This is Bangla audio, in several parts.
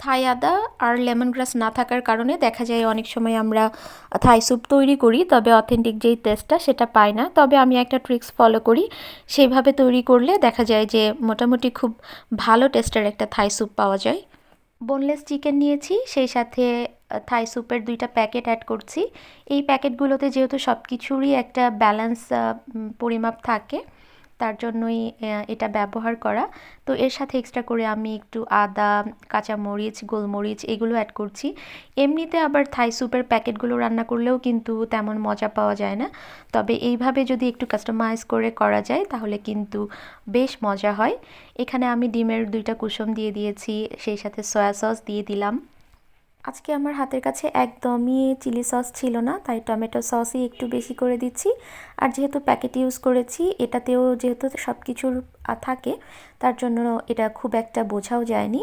থাই আদা আর লেমন গ্রাস না থাকার কারণে দেখা যায় অনেক সময় আমরা থাই স্যুপ তৈরি করি, তবে অথেন্টিক যেই টেস্টটা সেটা পাই না। তবে আমি একটা ট্রিক্স ফলো করি, সেইভাবে তৈরি করলে দেখা যায় যে মোটামুটি খুব ভালো টেস্টের একটা থাই স্যুপ পাওয়া যায়। বোনলেস চিকেন নিয়েছি, সেই সাথে থাই স্যুপের 2টা প্যাকেট অ্যাড করছি। এই প্যাকেটগুলোতে যেহেতু সব কিছুরই একটা ব্যালেন্স পরিমাপ থাকে, তার জন্যই এটা ব্যবহার করা। তো এর সাথে এক্সট্রা করে আমি একটু আদা, কাঁচামরিচ, গোলমরিচ এগুলো অ্যাড করছি। এমনিতে আবার থাই স্যুপের প্যাকেটগুলো রান্না করলেও কিন্তু তেমন মজা পাওয়া যায় না, তবে এইভাবে যদি একটু কাস্টমাইজ করে করা যায় তাহলে কিন্তু বেশ মজা হয়। এখানে আমি ডিমের 2টা কুসুম দিয়ে দিয়েছি, সেই সাথে সয়া সস দিয়ে দিলাম। আজকে আমার হাতের কাছে একদমই চিলি সস ছিল না, তাই টমেটো সসই একটু বেশি করে দিচ্ছি। আর যেহেতু প্যাকেট ইউজ করেছি, এটাতেও যেহেতু সব কিছুর থাকে, তার জন্য এটা খুব একটা বোঝাও যায়নি।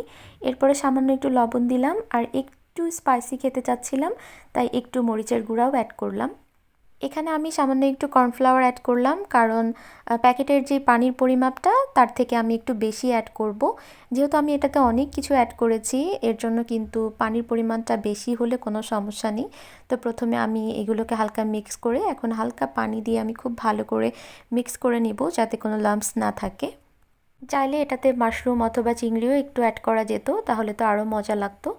এরপরে সামান্য একটু লবণ দিলাম, আর একটু স্পাইসি খেতে চাচ্ছিলাম, তাই একটু মরিচের গুঁড়াও অ্যাড করলাম। এখানে আমি সামান্য একটু কর্নফ্লাওয়ার অ্যাড করলাম, কারণ প্যাকেটের যে পানির পরিমাপটা তার থেকে আমি একটু বেশি অ্যাড করব। যেহেতু আমি এটাতে অনেক কিছু অ্যাড করেছি, এর জন্য কিন্তু পানির পরিমাণটা বেশি হলে কোনো সমস্যা নেই। তো প্রথমে আমি এগুলোকে হালকা মিক্স করে, এখন হালকা পানি দিয়ে আমি খুব ভালো করে মিক্স করে নিব, যাতে কোনো লাম্পস না থাকে। চাইলে এটাতে মাশরুম অথবা চিংড়িও একটু অ্যাড করা যেত, তাহলে তো আরও মজা লাগতো।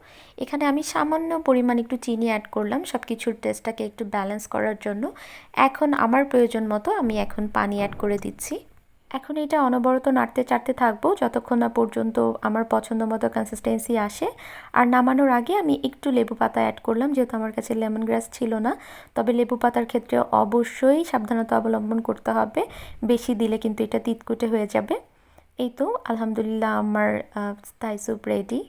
এখানে আমি সামান্য পরিমাণ একটু চিনি অ্যাড করলাম সব কিছুর টেস্টটাকে একটু ব্যালেন্স করার জন্য। এখন আমার প্রয়োজন মতো আমি এখন পানি অ্যাড করে দিচ্ছি। এখন এটা অনবরত নাড়তে চাড়তে থাকবো যতক্ষণ না পর্যন্ত আমার পছন্দ মতো কনসিস্টেন্সি আসে। আর নামানোর আগে আমি একটু লেবু পাতা অ্যাড করলাম, যেহেতু আমার কাছে লেমন গ্রাস ছিল না। তবে লেবু পাতার ক্ষেত্রে অবশ্যই সাবধানতা অবলম্বন করতে হবে, বেশি দিলে কিন্তু এটা তিতকুটে হয়ে যাবে। এই তো আলহামদুলিল্লাহ আমার থাই স্যুপ রেডি।